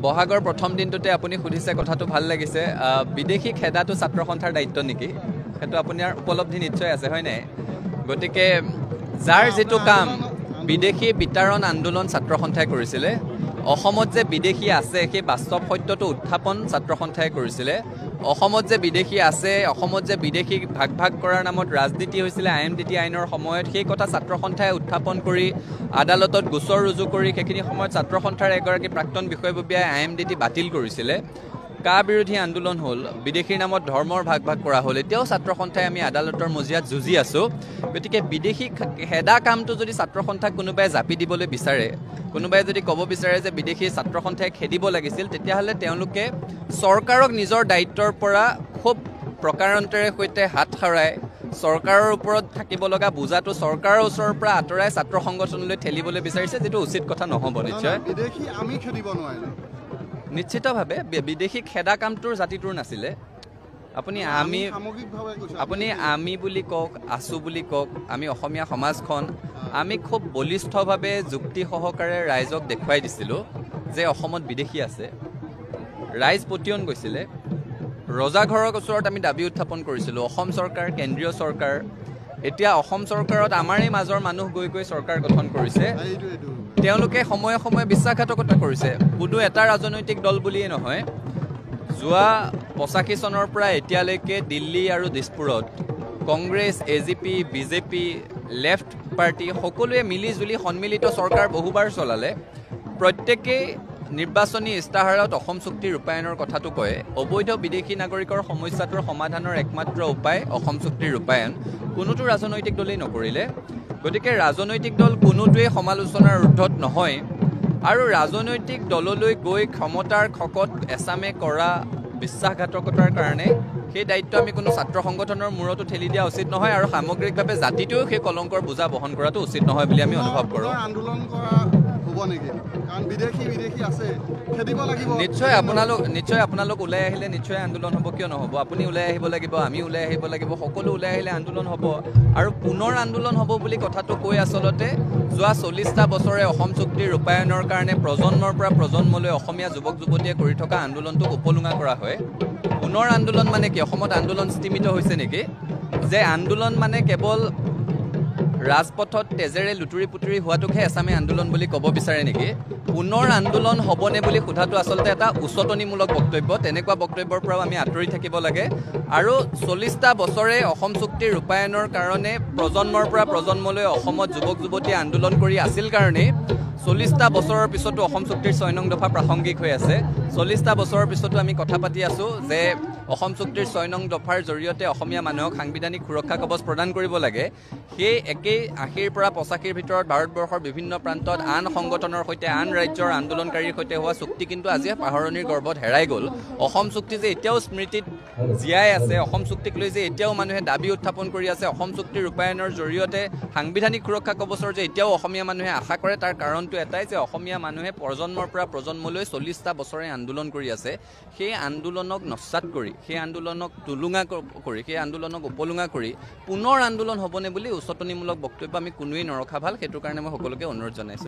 বহাগৰ প্ৰথম দিনটোতে আপুনি সুধিছে কথাটো ভাল লাগিছে বিদেশী খেদাটো ছাত্ৰ সন্থাৰ দায়িত্ব নেকি সেইটো আপোনাৰ উপলব্ধি নিশ্চয় আছে হয় নাই গতিকে যাৰ যেটো কাম বিদেশী বিতৰণ আন্দোলন ছাত্ৰ সন্থাই কৰিছিলে অসমত যে বিদেশী আছে সেই বাস্তৱ সত্যটো উত্থাপন ছাত্ৰ সন্থাই কৰিছিলে অসমত যে বিদেশী আছে অসমত যে বিদেশী ভাগ কৰাৰ নামত ৰাজনীতি হৈছিল আইএমডিটি আইনৰ সময়ত সেই কথা ছাত্ৰ সন্থাই উত্থাপন কৰি আদালতত গোচৰ ৰুজু কৰি সেইখিনি সময়ত ছাত্ৰ সন্থাৰ এগৰাকী প্ৰাক্তন বিষয়ববীয়াই আইএমডিটি বাতিল কৰিছিলে কা বিৰোধী আন্দোলন হ'ল বিদেশীৰ নামত ধৰ্মৰ ভাগ কৰা হ'ল এতিয়াও ছাত্ৰ সন্থাই আমি আদালতৰ মজিয়াত যুঁজি আছো গতিকে বিদেশী হেডা কামটো যদি ছাত্ৰ সন্থাক কোনোবাই জাপি দিবলৈ বিচাৰে কোনোবাই যদি ক'ব বিচাৰে যে বিদেশী ছাত্ৰ সন্থাই খেদিব লাগিছিল তেতিয়াহ'লে তেওঁলোকে চৰকাৰক নিজৰ দায়িত্বৰ পৰা খুব প্ৰকাৰান্তৰে সৈতে হাত হাৰাই চৰকাৰৰ ওপৰত থাকিব লগা বুজাটো চৰকাৰৰ ওচৰৰ পৰা আঁতৰাই ছাত্ৰ সংগঠনলৈ ঠেলিবলৈ বিচাৰিছে যেটো উচিত কথা নহ'ব নিশ্চয় বিদেশী আমি খেদিব নোৱাৰিলে নিশ্চিতভাৱে বিদেশী খেদা কামটোৰ জাতিটোৰ নাছিলে আপুনি আমি বুলি কওক আছু বুলি কওক আমি অসমীয়া সমাজখন আমি খুব বলিষ্ঠভাৱে যুক্তি সহকাৰে ৰাইজক দেখুৱাই দিছিলোঁ যে অসমত বিদেশী আছে ৰাইজ পতিয়ন গৈছিলে ৰজাঘৰৰ ওচৰত আমি দাবী উত্থাপন কৰিছিলোঁ অসম চৰকাৰ কেন্দ্ৰীয় চৰকাৰ এতিয়া অসম চৰকাৰত আমাৰে মাজৰ মানুহ গৈ চৰকাৰ গঠন কৰিছে তেওঁলোকে সময়ে সময়ে বিশ্বাসঘাতকতা কৰিছে কোনো এটা ৰাজনৈতিক দল বুলিয়ে নহয় যোৱা 85 চনৰ পৰা এতিয়ালৈকে দিল্লী আৰু দিছপুৰত Congress AGP BJP left party সকলোৱে মিলি জুলি সন্মিলিত চৰকাৰ বহুবাৰ চলালে প্ৰত্যেকেই নিৰ্বাচনী ইস্তাহাৰত অসম চুক্তি ৰূপায়ণৰ কথাটো কয় অবৈধ বিদেশী নাগৰিকৰ সমস্যাটোৰ সমাধানৰ একমাত্ৰ উপায় অসম চুক্তিৰ ৰূপায়ণ কোনোটো ৰাজনৈতিক দলেই নকৰিলে গতিকে ৰাজনৈতিক দল কোনোটোৱে সমালোচনাৰ ঊৰ্ধত নহয় আৰু ৰাজনৈতিক দললৈ গৈ ক্ষমতাৰ খকত এছামে কৰা বিশ্বাসঘাতকতাৰ কাৰণে সেই দায়িত্ব আমি কোনো ছাত্ৰ সংগঠনৰ মূৰতো ঠেলি দিয়া উচিত নহয় আৰু সামগ্ৰিকভাৱে জাতিটোও সেই কলংকৰ বোজা বহন কৰাটো উচিত নহয় বুলি আমি অনুভৱ কৰোঁ আন্দোলন কৰা হ'ব নেকি কাৰণ বিদেশী আছে খেদিব লাগিব নিশ্চয় আপোনালোক ওলাই আহিলে নিশ্চয় আন্দোলন হ'ব কিয় নহ'ব আপুনি ওলাই আহিব লাগিব আমি ওলাই আহিব লাগিব সকলো ওলাই আহিলে আন্দোলন হ'ব আৰু পুনৰ আন্দোলন হ'ব বুলি কথাটো কৈ আচলতে যোৱা 40টা বছৰে অসম চুক্তিৰ ৰূপায়ণৰ কাৰণে প্ৰজন্মৰ পৰা প্ৰজন্মলৈ অসমীয়া যুৱক যুৱতীয়ে কৰি থকা আন্দোলনটোক উপলুঙা কৰা হয় পুনৰ আন্দোলন মানে কি অসমত আন্দোলন স্তিমিত হৈছে নেকি যে আন্দোলন মানে কেৱল ৰাজপথত তেজেৰে লুটুৰি পুটুৰি হোৱাটোকহে এছামে আন্দোলন বুলি ক'ব বিচাৰে নেকি পুনৰ আন্দোলন হ'বনে বুলি সোধাটো আচলতে এটা উচতনিমূলক বক্তব্য তেনেকুৱা বক্তব্যৰ পৰাও আমি আঁতৰি থাকিব লাগে আৰু 40টা বছৰে অসম চুক্তিৰ ৰূপায়ণৰ কাৰণে প্ৰজন্মৰ পৰা প্ৰজন্মলৈ অসমত যুৱক যুৱতীয়ে আন্দোলন কৰি আছিল কাৰণে 40টা বছৰৰ পিছতো অসম চুক্তিৰ 6 নং দফা প্ৰাসংগিক হৈ আছে 40টা বছৰৰ পিছতো আমি কথা পাতি আছো যে অসম চুক্তিৰ 6 নং দফাৰ জৰিয়তে অসমীয়া মানুহক সাংবিধানিক সুৰক্ষা কৱচ প্ৰদান কৰিব লাগে সেই একেই 80ৰ পৰা 85ৰ ভিতৰত ভাৰতবৰ্ষৰ বিভিন্ন প্ৰান্তত আন সংগঠনৰ সৈতে আন ৰাজ্যৰ আন্দোলনকাৰীৰ সৈতে হোৱা চুক্তি কিন্তু আজি পাহৰণিৰ গৰ্ভত হেৰাই গ'ল অসম চুক্তি যে এতিয়াও স্মৃতিত জীয়াই আছে অসম চুক্তিক লৈ যে এতিয়াও মানুহে দাবী উত্থাপন কৰি আছে অসম চুক্তিৰ ৰূপায়ণৰ জৰিয়তে সাংবিধানিক সুৰক্ষা কৱচৰ যে এতিয়াও অসমীয়া মানুহে আশা কৰে তাৰ কাৰণটো এটাই যে অসমীয়া মানুহে প্ৰজন্মৰ পৰা প্ৰজন্মলৈ 40টা বছৰে আন্দোলন কৰি আছে সেই আন্দোলনক নস্যাৎ কৰি সেই আন্দোলনক তুলুঙা কৰি সেই আন্দোলনক উপলুঙা কৰি পুনৰ আন্দোলন হ'বনে বুলি উচতনিমূলক বক্তব্য আমি কোনোৱেই নৰখা ভাল সেইটো কাৰণে মই সকলোকে অনুৰোধ জনাইছোঁ